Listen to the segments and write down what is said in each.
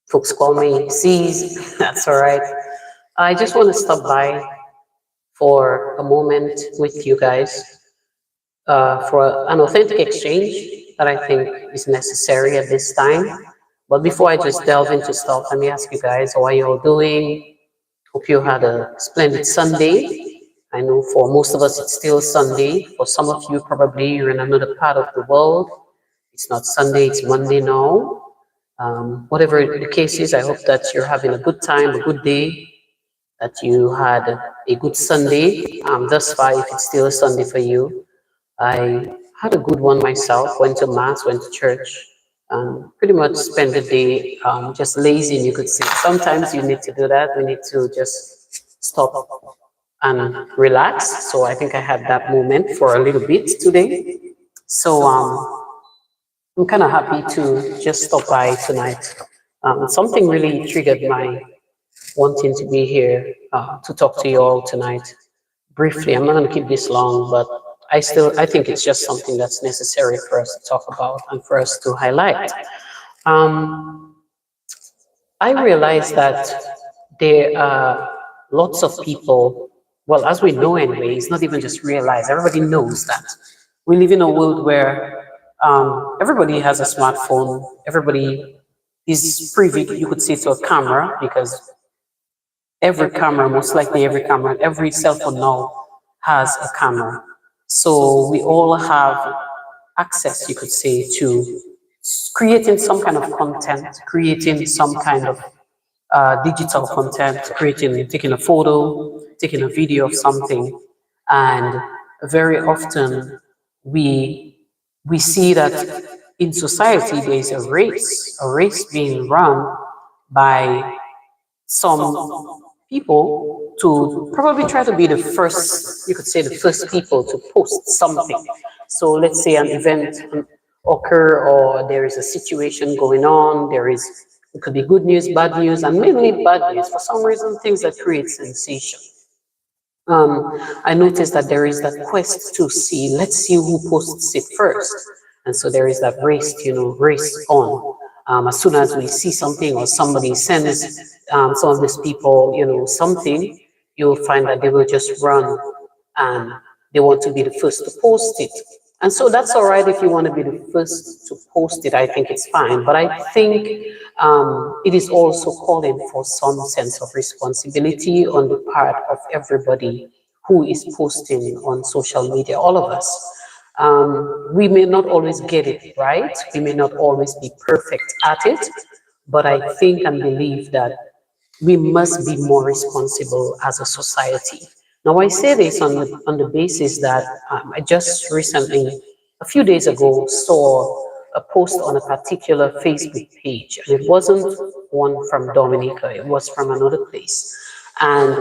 Folks call me C's. That's all right. I just want to stop by for a moment with you guys for an authentic exchange that I think is necessary at this time. But before I just delve into stuff, let me ask you guys, how are you all doing? Hope you had a splendid Sunday. I know for most of us it's still Sunday. For some of you, probably you're in another part of the world. It's not Sunday, it's Monday now. Whatever the case is, I hope that you're having a good time, a good day, that you had a good Sunday. Thus far, if it's still a Sunday for you, I had a good one myself, went to Mass, went to church, and pretty much spent the day just lazy, you could say. Sometimes you need to do that. We need to just stop and relax. So I think I had that moment for a little bit today. So I'm kind of happy to just stop by tonight. Something really triggered my wanting to be here to talk to you all tonight. Briefly, I'm not going to keep this long, but I think it's just something that's necessary for us to talk about and for us to highlight. Um, I realize that there are lots of people, well, as we know anyway, it's not even just realize, everybody knows that. We live in a world where everybody has a smartphone, everybody is privy, you could say, to a camera, because every camera, most likely every camera, every cell phone now has a camera. So we all have access, you could say, to creating some kind of content, creating some kind of digital content, taking a photo, taking a video of something, and very often we we see that in society there is a race being run by some people to probably try to be the first, you could say the first people to post something. So let's say an event occur, or there is a situation going on, it could be good news, bad news, and mainly bad news. For some reason, things that create sensation. I noticed that there is that quest to see, let's see who posts it first. And so there is that race, race on. As soon as we see something or somebody sends some of these people, something, you'll find that they will just run and they want to be the first to post it. And so that's all right if you want to be the first to post it. I think it's fine. But I think it is also calling for some sense of responsibility on the part of everybody who is posting on social media, all of us. We may not always get it right. We may not always be perfect at it. But I think and believe that we must be more responsible as a society. Now, I say this on the basis that I just recently, a few days ago, saw a post on a particular Facebook page, and it wasn't one from Dominica, it was from another place. And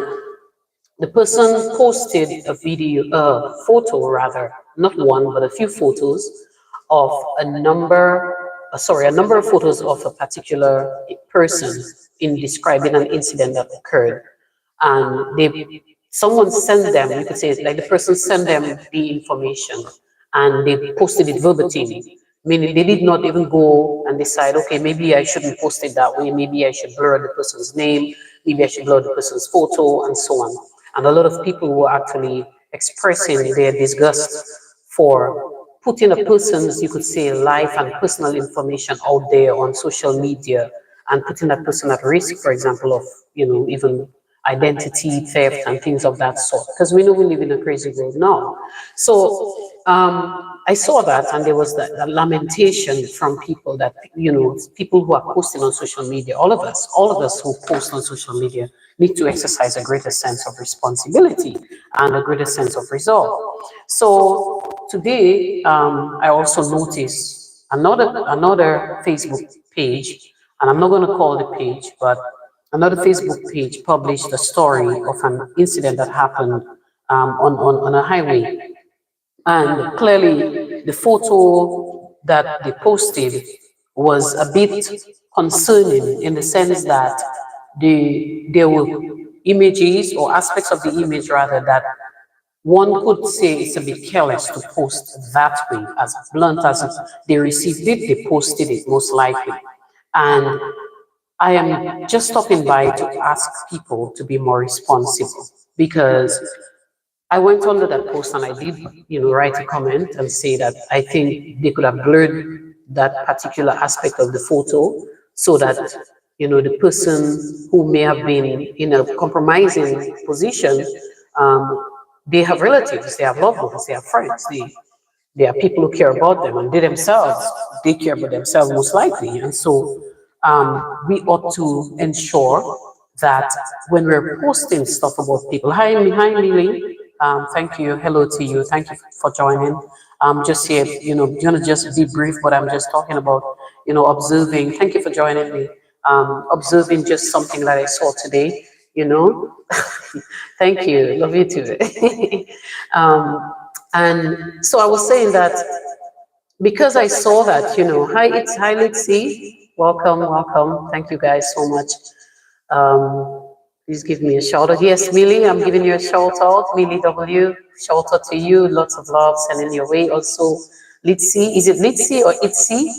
the person posted a photo rather, not one, but a few photos of a number of photos of a particular person in describing an incident that occurred. And someone sent them, you could say, like the person sent them the information and they posted it verbatim, meaning they did not even go and decide, okay, maybe I shouldn't post it that way, maybe I should blur the person's name, maybe I should blur the person's photo, and so on. And a lot of people were actually expressing their disgust for putting a person's, you could say, life and personal information out there on social media, and putting that person at risk, for example, of, even identity theft and things of that sort, because we know we live in a crazy world now. So I saw that, and there was that lamentation from people that, people who are posting on social media, all of us who post on social media need to exercise a greater sense of responsibility and a greater sense of resolve. So today, I also noticed another Facebook page, and I'm not going to call the page, but another Facebook page published a story of an incident that happened on a highway. And clearly, the photo that they posted was a bit concerning, in the sense that there were images or aspects of the image, rather, that one could say it's a bit careless to post that way, as blunt as they received it, they posted it most likely. And I am just stopping by to ask people to be more responsible because I went under that post and I did, write a comment and say that I think they could have blurred that particular aspect of the photo so that, the person who may have been in a compromising position, they have relatives, they have loved ones, they have friends, they are people who care about them, and they themselves, they care about themselves most likely. And so we ought to ensure that when we're posting stuff about people, hi, Lily. Thank you. Hello to you. Thank you for joining. Just here, gonna just be brief, but I'm just talking about, observing. Thank you for joining me. Observing just something that I saw today. You know, thank you. Love you too. And so I was saying that because I saw that, hi, let's see. Welcome, welcome. Thank you guys so much. Please give me a shout out. Yes, Millie, I'm giving you a shout out. Millie W, shout out to you. Lots of love sending your way. Also, Litzy, is it Litzy or Itzy?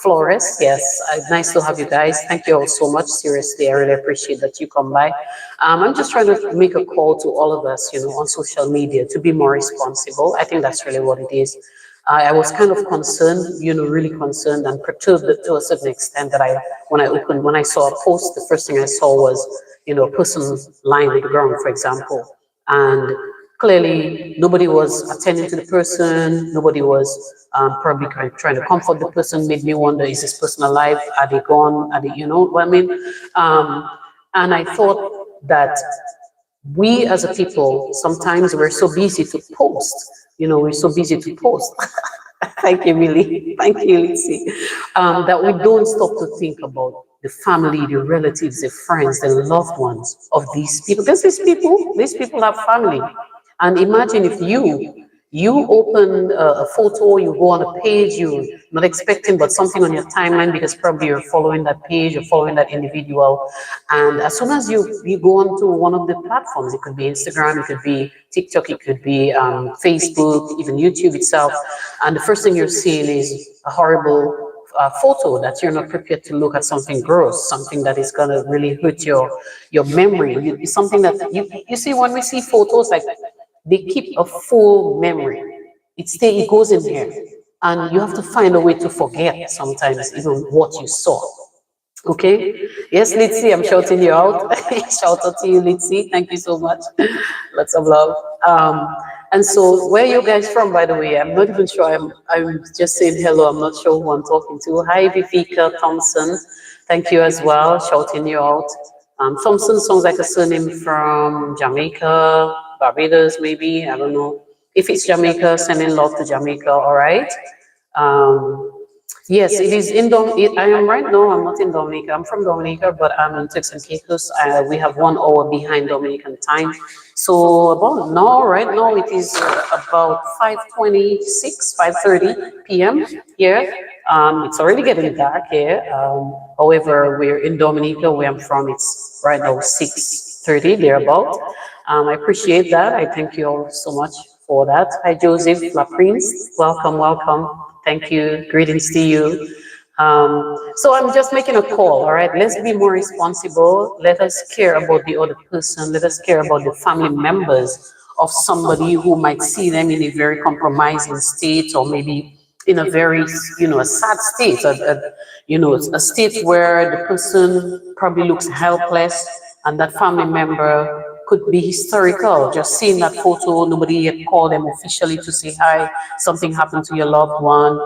Flores, yes. Nice to have you guys. Thank you all so much. Seriously, I really appreciate that you come by. I'm just trying to make a call to all of us, on social media to be more responsible. I think that's really what it is. I was kind of concerned, really concerned and perturbed to a certain extent that when I saw a post, the first thing I saw was, a person lying on the ground, for example. And clearly nobody was attending to the person, nobody was probably trying to comfort the person, made me wonder, is this person alive? Are they gone? Are they, you know what I mean? And I thought that we as a people, sometimes we're so busy to post, we're so busy to post. Thank you, Millie. Thank you, Lizzie. That we don't stop to think about the family, the relatives, the friends, the loved ones of these people. Because these people have family. And imagine if you open a photo, you go on a page, you're not expecting, but something on your timeline because probably you're following that page, you're following that individual. And as soon as you go onto one of the platforms, it could be Instagram, it could be TikTok, it could be Facebook, even YouTube itself. And the first thing you're seeing is a horrible photo that you're not prepared to look at, something gross, something that is going to really hurt your memory. Something that you see when we see photos, like they keep a full memory. It goes in here, and you have to find a way to forget sometimes even what you saw. Okay. Yes, Litzy, I'm shouting you out. Shout out to you, Litzy. Thank you so much. Lots of love. And so, where are you guys from, by the way? I'm not even sure. I'm just saying hello. I'm not sure who I'm talking to. Hi, Viveka Thompson. Thank you as well. Shouting you out. Thompson sounds like a surname from Jamaica, Barbados, maybe. I don't know. If it's Jamaica, sending love to Jamaica. All right. Um, Yes, it is in I am right now. I'm not in Dominica. I'm from Dominica, but I'm in Turks and Caicos. We have 1 hour behind Dominican time. So about now, right now, it is about 5:26, 5:30 p.m. here. It's already getting dark here. However, we're in Dominica, where I'm from. It's right now 6:30, thereabout. I appreciate that. I thank you all so much for that. Hi, Joseph La Prince. Welcome, welcome. Thank you. Greetings to you. So I'm just making a call, all right? Let's be more responsible. Let us care about the other person. Let us care about the family members of somebody who might see them in a very compromising state, or maybe in a very, a sad state, a state where the person probably looks helpless, and that family member could be historical. Just seeing that photo, nobody yet called them officially to say hi, something happened to your loved one.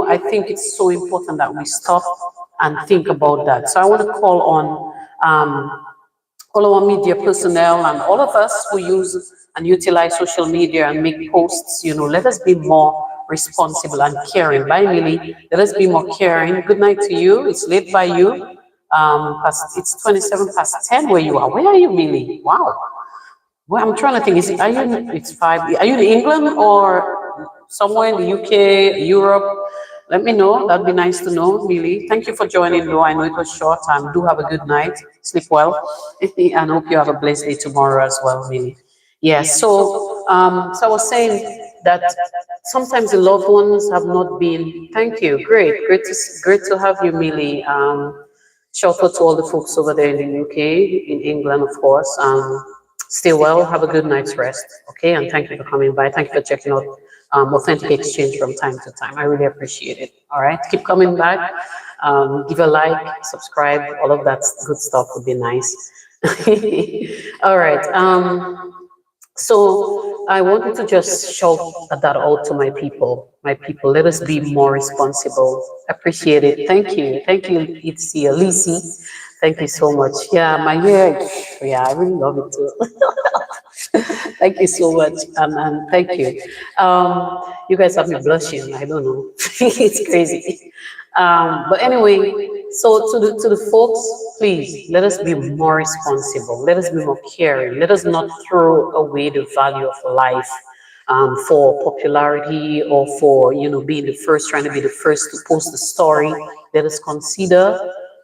I think it's so important that we stop and think about that. So I want to call on all our media personnel and all of us who use and utilize social media and make posts. Let us be more responsible and caring. Bye, Millie. Let us be more caring. Good night to you. It's late by you. It's 27 past 10 where you are. Where are you, Millie? Wow. Well, I'm trying to think. It's 5. Are you in England or somewhere in the UK, Europe? Let me know. That'd be nice to know, Millie. Thank you for joining, though. I know it was short. Do have a good night. Sleep well. And hope you have a blessed day tomorrow as well, Millie. Yes. So I was saying that sometimes the loved ones have not been. Thank you. Great to have you, Millie. Shout out to all the folks over there in the UK, in England, of course. Stay well, have a good night's rest, okay? And thank you for coming by. Thank you for checking out Authentic Exchange from time to time. I really appreciate it. All right, keep coming back. Give a like, subscribe, all of that good stuff would be nice. All right. So I wanted to just shout that out to my people. My people, let us be more responsible. Appreciate it. Thank you. Thank you, it's Lisi. Thank you so much. Yeah, my hair, yeah, I really love it too. Thank you so much. And thank you. You guys have me blushing. I don't know. It's crazy. But anyway, so to the folks, please let us be more responsible. Let us be more caring. Let us not throw away the value of life for popularity or for being the first, trying to be the first to post the story. Let us consider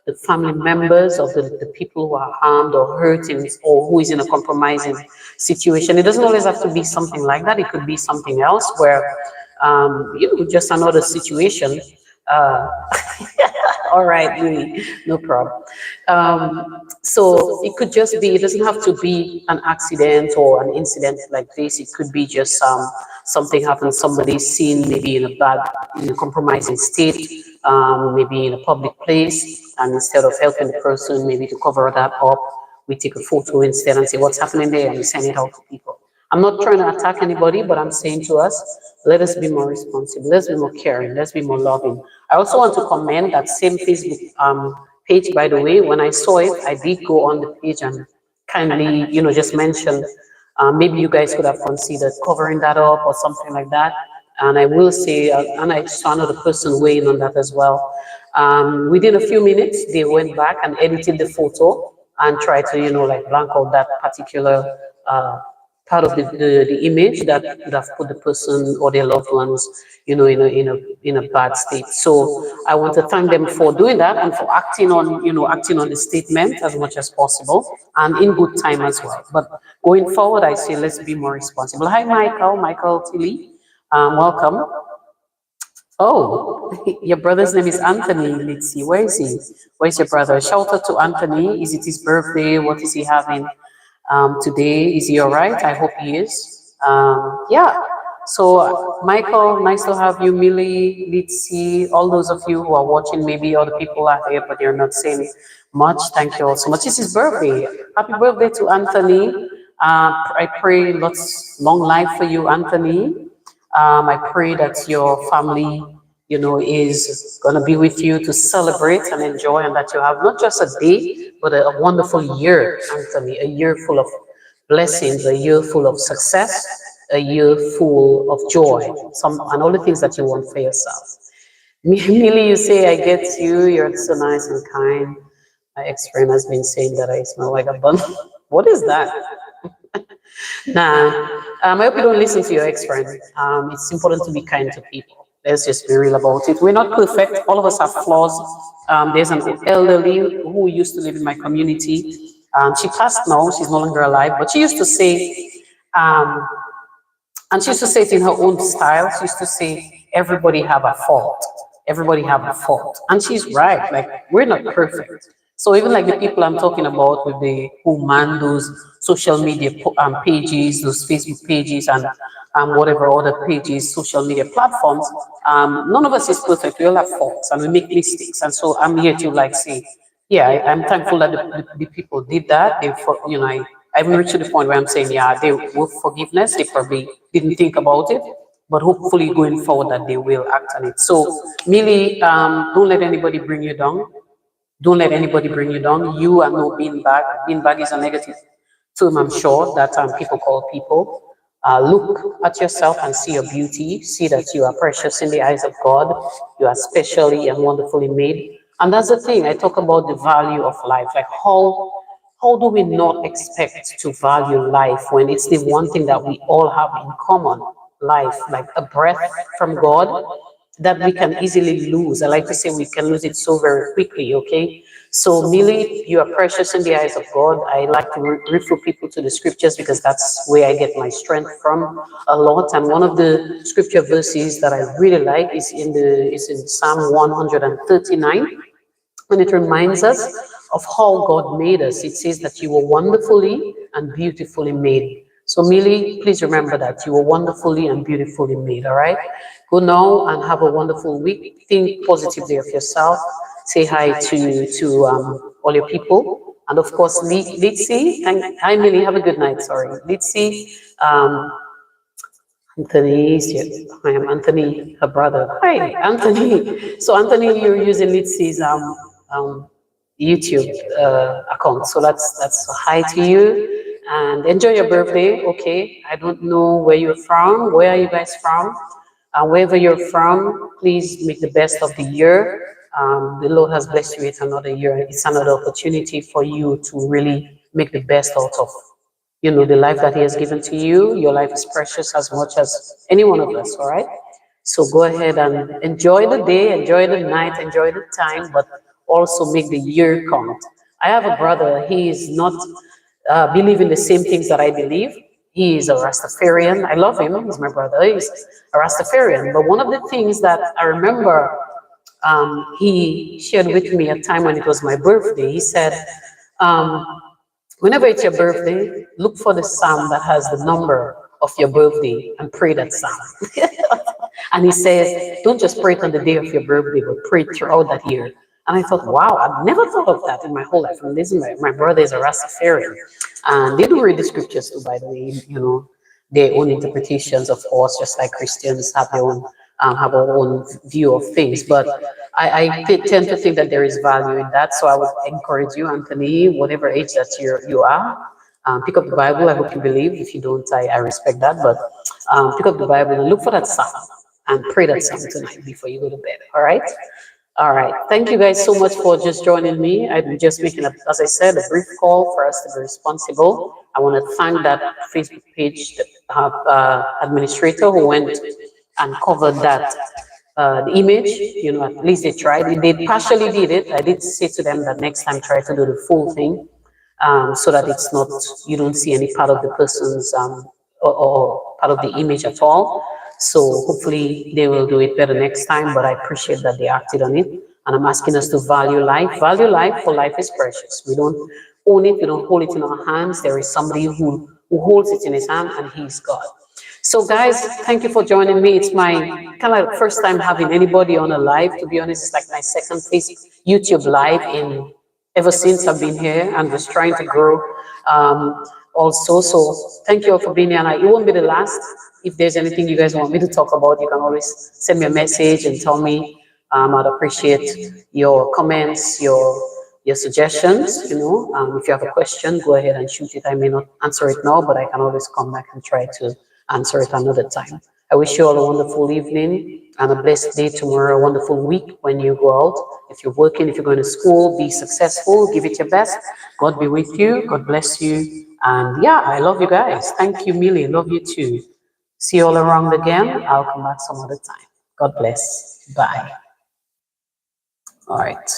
the family members of the people who are harmed or hurt or who is in a compromising situation. It doesn't always have to be something like that. It could be something else where just another situation. Uh, all right, really, no problem. So it could just be, it doesn't have to be an accident or an incident like this. It could be just something happened, somebody's seen maybe in a compromising state, maybe in a public place, and instead of helping the person maybe to cover that up, we take a photo instead and say what's happening there, and we send it out to people. I'm not trying to attack anybody, but I'm saying to us, let us be more responsible, let's be more caring, let's be more loving. I also want to commend that same Facebook page, by the way. When I saw it, I did go on the page and kindly, just mention, maybe you guys could have considered covering that up or something like that. And I will say, and I saw another person weighing on that as well. Within a few minutes, they went back and edited the photo and tried to, like blank out that particular part of the image that would have put the person or their loved ones, in a bad state. So I want to thank them for doing that and for acting on the statement as much as possible and in good time as well. But going forward, I say let's be more responsible. Hi, Michael Tilly, welcome. Oh, your brother's name is Anthony. Let's see, where is he? Where's your brother? Shout out to Anthony. Is it his birthday? What is he having today? Is he all right? I hope he is. Yeah. So, Michael, nice to have you. Millie, let's see, all those of you who are watching, maybe other people are here, but they're not saying much. Thank you all so much. It's his birthday. Happy birthday to Anthony. I pray lots long life for you, Anthony. I pray that your family, is going to be with you to celebrate and enjoy, and that you have not just a day, but a wonderful year, Anthony, a year full of blessings, a year full of success, a year full of joy, and all the things that you want for yourself. Millie, you say, I get you, you're so nice and kind. My ex-friend has been saying that I smell like a bun. What is that? Nah, I hope you don't listen to your ex-friend. It's important to be kind to people. Let's just be real about it. We're not perfect. All of us have flaws. There's an elderly who used to live in my community. She passed now. She's no longer alive. But she used to say, um, and she used to say it in her own style. She used to say, everybody have a fault. Everybody have a fault. And she's right. Like, we're not perfect. So even like the people I'm talking about with who man those social media pages, those Facebook pages and whatever other pages, social media platforms, none of us is perfect. We all have faults and we make mistakes. And so I'm here to like say, yeah, I'm thankful that the people did that. I even reached to the point where I'm saying, yeah, they were forgiveness. They probably didn't think about it, but hopefully going forward that they will act on it. So, Millie, don't let anybody bring you down. Don't let anybody bring you down. You are no beanbag. Beanbag is a negative term, I'm sure, that people call people. Look at yourself and see your beauty. See that you are precious in the eyes of God. You are specially and wonderfully made. And that's the thing. I talk about the value of life. Like how do we not expect to value life when it's the one thing that we all have in common? Life, like a breath from God that we can easily lose. I like to say we can lose it so very quickly, okay? So, Millie, you are precious in the eyes of God. I like to refer people to the scriptures because that's where I get my strength from a lot. And one of the scripture verses that I really like is in Psalm 139. And it reminds us of how God made us. It says that you were wonderfully and beautifully made. So, Millie, please remember that you were wonderfully and beautifully made, all right? Go now and have a wonderful week. Think positively of yourself. Say hi to all your people. And of course, Litsi, hi, Millie, have a good night, sorry. Litsi, um, Anthony is here. I am Anthony, her brother. Hi, Anthony. So Anthony, you're using Litsy's um, YouTube account. So that's a hi to you and enjoy your birthday. Okay. I don't know where you're from. Where are you guys from? Wherever you're from, please make the best of the year. The Lord has blessed you with another year. It's another opportunity for you to really make the best out of the life that he has given to you. Your life is precious as much as any one of us, all right? So go ahead and enjoy the day, enjoy the night, enjoy the time, but also make the year count. I have a brother, he is not believing the same things that I believe. He is a Rastafarian. I love him, he's my brother, he's a Rastafarian. But one of the things that I remember he shared with me a time when it was my birthday, he said, um, whenever it's your birthday, look for the psalm that has the number of your birthday and pray that psalm. And he says, don't just pray it on the day of your birthday, but pray it throughout that year. And I thought, wow, I've never thought of that in my whole life. And this is my brother is a Rastafarian. And they do read the scriptures too, by the way, their own interpretations, of course, just like Christians have our own view of things. But I tend to think that there is value in that. So I would encourage you, Anthony, whatever age that you are, pick up the Bible. I hope you believe. If you don't, I respect that. But pick up the Bible and look for that psalm and pray that psalm tonight before you go to bed. All right? All right. Thank you guys so much for just joining me. I'm just making, as I said, a brief call for us to be responsible. I want to thank that Facebook page administrator who went and covered that the image. At least they tried. They partially did it. I did say to them that next time try to do the full thing, so that it's not, you don't see any part of the person's or part of the image at all. So hopefully they will do it better next time, but I appreciate that they acted on it. And I'm asking us to value life. Value life, for life is precious. We don't own it, we don't hold it in our hands. There is somebody who holds it in his hand, and he's God. So guys, thank you for joining me. It's my kind of like first time having anybody on a live. To be honest, it's like my second YouTube live in ever since I've been here and just trying to grow also. So thank you all for being here. And it won't be the last. If there's anything you guys want me to talk about, you can always send me a message and tell me. I'd appreciate your comments, your suggestions. If you have a question, go ahead and shoot it. I may not answer it now, but I can always come back and try to answer it another time. I wish you all a wonderful evening and a blessed day tomorrow, a wonderful week when you go out. If you're working, if you're going to school, be successful, give it your best. God be with you. God bless you. And yeah, I love you guys. Thank you, Millie. Love you too. See you all around again. I'll come back some other time. God bless. Bye. All right.